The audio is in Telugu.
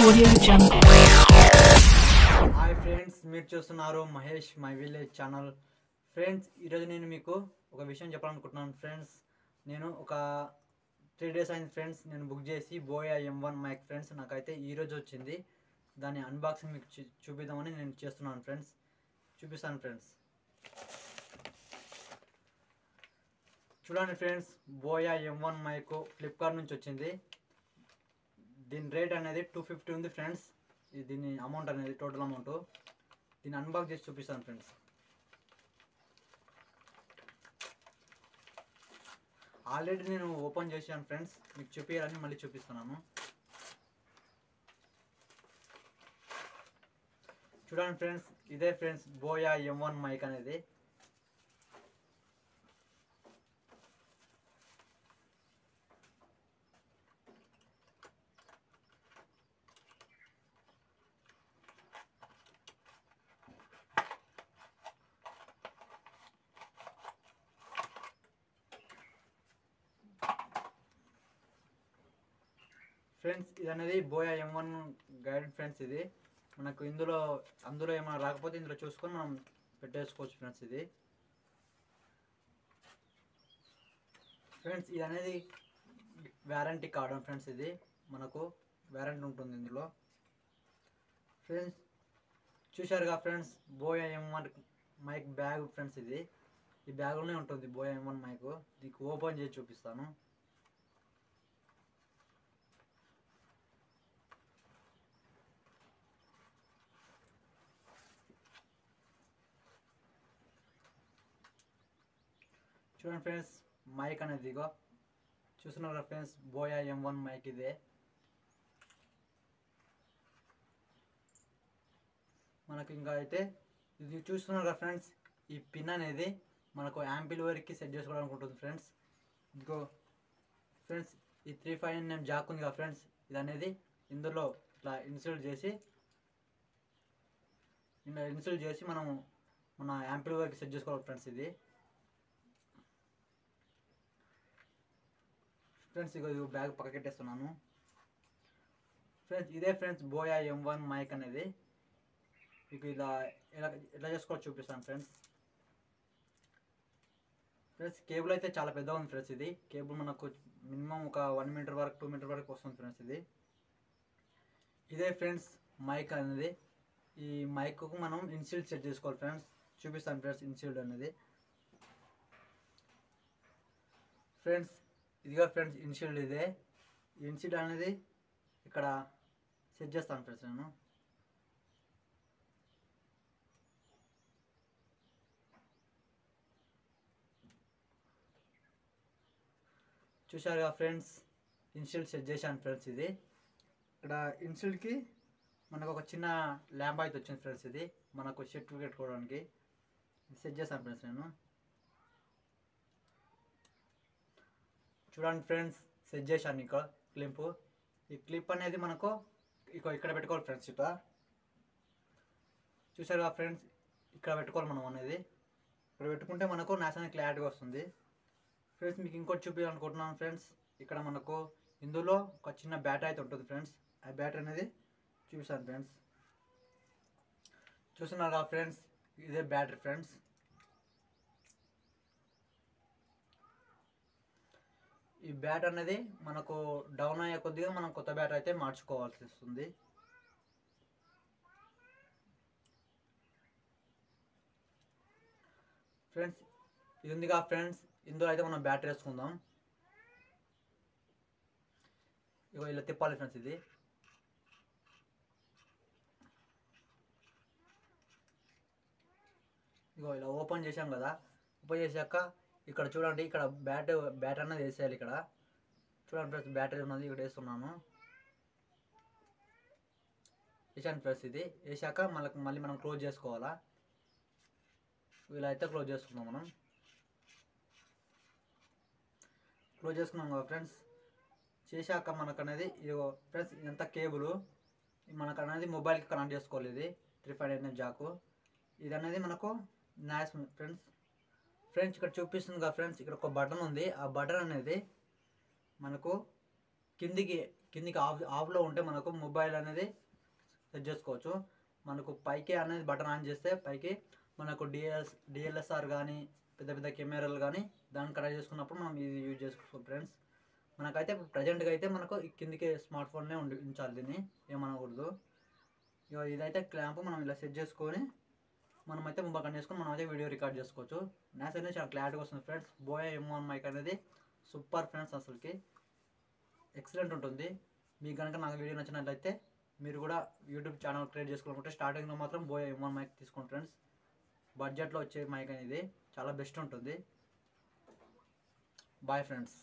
Audio Jungle. హాయ్ ఫ్రెండ్స్, మీరు చూస్తున్నారు Mahesh my village channel. Friends, ఈరోజు నేను మీకు ఒక విషయం చెప్పాలనుకుంటున్నాను. ఫ్రెండ్స్, నేను ఒక 3 days అయింది ఫ్రెండ్స్ నేను బుక్ చేసి బోయా M1 మైక్. ఫ్రెండ్స్, నాకైతే ఈరోజు వచ్చింది. దాని అన్బాక్సింగ్ మీకు చూపిద్దామని నేను చేస్తున్నాను ఫ్రెండ్స్. చూపిస్తాను ఫ్రెండ్స్. చూడండి friends, Boya M1 mic Flipkart నుంచి వచ్చింది. దీని రేట్ అనేది 250 ఉంది ఫ్రెండ్స్. దీని అమౌంట్ అనేది టోటల్ అమౌంట్. దీన్ని అన్బాక్స్ చేసి చూపిస్తాను ఫ్రెండ్స్. ఆల్రెడీ నేను ఓపెన్ చేశాను ఫ్రెండ్స్, మీకు చూపించాలని మళ్ళీ చూపిస్తున్నాను. చూడండి ఫ్రెండ్స్, ఇదే ఫ్రెండ్స్ బోయా M1 మైక్ అనేది. ఫ్రెండ్స్, ఇది అనేది బోయా M1 గైడ్ ఫ్రెండ్స్. ఇది మనకు అందులో ఏమైనా రాకపోతే ఇందులో చూసుకొని మనం పెట్టేసుకోవచ్చు ఫ్రెండ్స్. ఇది ఫ్రెండ్స్, ఇది అనేది వారంటీ కార్డ్ ఫ్రెండ్స్. ఇది మనకు వారంటీ ఉంటుంది ఇందులో. ఫ్రెండ్స్, చూశారుగా friends, Boya M1 mic bag friends. ఇది ఈ బ్యాగ్లోనే ఉంటుంది బోయా M1 మైక్. దీనికి ఓపెన్ చేసి చూపిస్తాను. చూడండి ఫ్రెండ్స్, మైక్ అనేది ఇగో చూస్తున్నారు ఫ్రెండ్స్, బోయా M1 మైక్ ఇదే. మనకు ఇంకా అయితే ఇది చూస్తున్నారు ఫ్రెండ్స్, ఈ పిన్ అనేది మనకు యాంప్లిఫైయర్కి సెట్ చేసుకోవడానికి ఉంటుంది ఫ్రెండ్స్. ఇదిగో ఫ్రెండ్స్, ఈ 3.5mm జాక్ ఉంది కదా ఫ్రెండ్స్, ఇది అనేది ఇందులో ఇట్లా ఇన్సర్ట్ చేసి మనము మన యాంప్లిఫైయర్కి సెట్ చేసుకోవాలి ఫ్రెండ్స్. ఇది ఫ్రెండ్స్, ఇగో బ్యాగ్ పక్కకెట్టేస్తున్నాను ఫ్రెండ్స్. ఇదే ఫ్రెండ్స్ బోయా M1 మైక్ అనేది. మీకు ఎలా చేసుకోవాలో చూపిస్తాను ఫ్రెండ్స్. ఫ్రెండ్స్, కేబుల్ అయితే చాలా పెద్దగా ఉంది ఫ్రెండ్స్. ఇది కేబుల్ మనకు మినిమం ఒక 1 మీటర్ వరకు 2 మీటర్ వరకు వస్తుంది ఫ్రెండ్స్. ఇదే ఫ్రెండ్స్ మైక్ అనేది. ఈ మైక్కు మనం ఇన్షిల్డ్ సెట్ చేసుకోవాలి ఫ్రెండ్స్. చూపిస్తాను ఫ్రెండ్స్ ఇన్షిల్డ్ అనేది. ఫ్రెండ్స్, ఇదిగా ఫ్రెండ్స్ ఇన్షిల్డ్. ఇదే ఇన్షిల్డ్ అనేది ఇక్కడ సెట్ చేస్తాను ఫ్రెండ్స్ నేను. చూశారుగా ఫ్రెండ్స్, ఇన్షిల్డ్ సెట్ చేశాను ఫ్రెండ్స్. ఇది ఇక్కడ ఇన్షిల్డ్కి మనకు ఒక చిన్న ల్యాంప్ అయితే వచ్చింది ఫ్రెండ్స్. ఇది మనకు షర్ట్ పెట్టుకోవడానికి సెట్ చేస్తాను ఫ్రెండ్స్ నేను. చూడండి ఫ్రెండ్స్, సెట్ చేశాను ఇక్కడ క్లిప్. ఈ క్లిప్ అనేది మనకు ఇక్కడ పెట్టుకోవాలి ఫ్రెండ్స్. చూసారుగా ఫ్రెండ్స్, ఇక్కడ పెట్టుకోవాలి మనం అనేది. ఇక్కడ పెట్టుకుంటే మనకు నేషనల్ క్లారిటీగా వస్తుంది ఫ్రెండ్స్. మీకు ఇంకోటి చూపించాలనుకుంటున్నాను ఫ్రెండ్స్. ఇక్కడ మనకు ఇందులో ఒక చిన్న బ్యాటరీ అయితే ఉంటుంది ఫ్రెండ్స్. ఆ బ్యాటరీ అనేది చూపిస్తాను ఫ్రెండ్స్. చూస్తున్నారా ఫ్రెండ్స్, ఇదే బ్యాటరీ ఫ్రెండ్స్. ఈ బ్యాటరీ అనేది మనకు డౌన్ అయ్యే కొద్దిగా మనం కొత్త బ్యాటరీ అయితే మార్చుకోవాల్సి వస్తుంది. ఫ్రెండ్స్, ఇది ఉందిగా ఫ్రెండ్స్, ఇందులో అయితే మనం బ్యాటరీ వేసుకుందాం. ఇగో ఇలా తిప్పాలి ఫ్రెండ్స్. ఇది ఇగో ఇలా ఓపెన్ చేసాం కదా. ఓపెన్ చేశాక ఇక్కడ చూడండి, ఇక్కడ బ్యాటరీ అనేది వేసేయాలి. ఇక్కడ చూడండి ఫ్రెండ్స్, బ్యాటరీ ఉన్నది ఇక్కడ వేస్తున్నాను. వేసాను ఫ్రెండ్స్. ఇది వేసాక మళ్ళీ మనం క్లోజ్ చేసుకోవాలా. ఇలా అయితే క్లోజ్ చేసుకున్నాం మనం. క్లోజ్ చేసుకున్నాం కదా ఫ్రెండ్స్. చేశాక మనకు అనేది ఇదిగో ఫ్రెండ్స్, ఇదంతా కేబుల్ మనకు అనేది మొబైల్కి కనెక్ట్ చేసుకోవాలి. ఇది 3.5mm జాకు. ఇది అనేది మనకు నాయిస్ ఫ్రెండ్స్. ఫ్రెండ్స్, ఇక్కడ చూపిస్తుంది కదా ఫ్రెండ్స్, ఇక్కడ ఒక బటన్ ఉంది. ఆ బటన్ అనేది మనకు కిందికి కిందికి ఆఫ్లో ఉంటే మనకు మొబైల్ అనేది సెట్ చేసుకోవచ్చు. మనకు పైకి అనేది బటన్ ఆన్ చేస్తే పైకి మనకు డిఎల్ఎస్ఆర్ కానీ పెద్ద పెద్ద కెమెరాలు కానీ దాన్ని కనెక్ట్ చేసుకున్నప్పుడు మనం ఇది యూజ్ చేసుకోవచ్చు ఫ్రెండ్స్. మనకైతే ఇప్పుడు ప్రజెంట్గా అయితే మనకు కిందికి స్మార్ట్ ఫోన్నే ఉంచాలి, దీన్ని ఏమనకూడదు. ఇక ఇదైతే క్లాంప్ మనం ఇలా సెట్ చేసుకొని మనమైతే మొబైల్ కనెక్ట్ చేసుకొని మనమైతే వీడియో రికార్డ్ చేసుకోవచ్చు. నాస్ అనేది చాలా క్లారిటీగా వస్తుంది ఫ్రెండ్స్. బోయా M1 మైక్ అనేది సూపర్ ఫ్రెండ్స్, అసలుకి ఎక్సలెంట్ ఉంటుంది. మీకు కనుక నాకు వీడియో నచ్చినట్లయితే మీరు కూడా యూట్యూబ్ ఛానల్ క్రియేట్ చేసుకోవాలనుకుంటే స్టార్టింగ్లో మాత్రం బోయా M1 మైక్ తీసుకోండి ఫ్రెండ్స్. బడ్జెట్లో వచ్చే మైక్ అనేది చాలా బెస్ట్ ఉంటుంది. Bye friends.